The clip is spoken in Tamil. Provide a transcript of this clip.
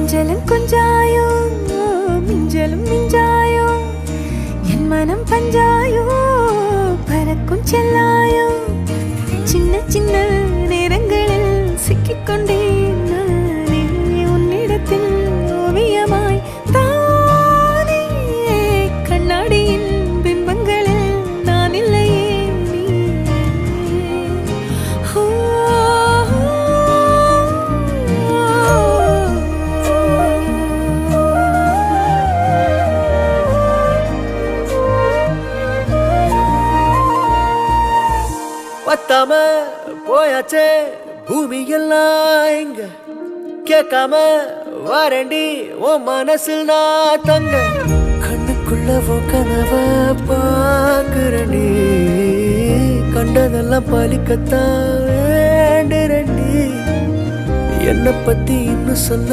கொஞ்சலும் கொஞ்சாயோ மிஞ்சலும் மிஞ்சாயோ என் மனம் பஞ்சாயோ பறக்கும் செல்லாயோ சின்ன சின்ன நேரங்களில் சிக்கிக்கொண்டேன் நானே உன்னிடத்தில் ஓவியமாய் தானே கண்ணாடியின் பிம்பங்களில் நான் இல்லையே நீ பத்தாம போயாச்சே பூமி எல்லாம் இங்க கேட்காம வாரண்டி உன் மனசில் நான் தங்க கண்ணுக்குள்ள கனவ பாக்குறண்டி கண்டதெல்லாம் பலிக்கத்தான் வேண்டுறண்டி என்னை பத்தி இன்னும் சொல்ல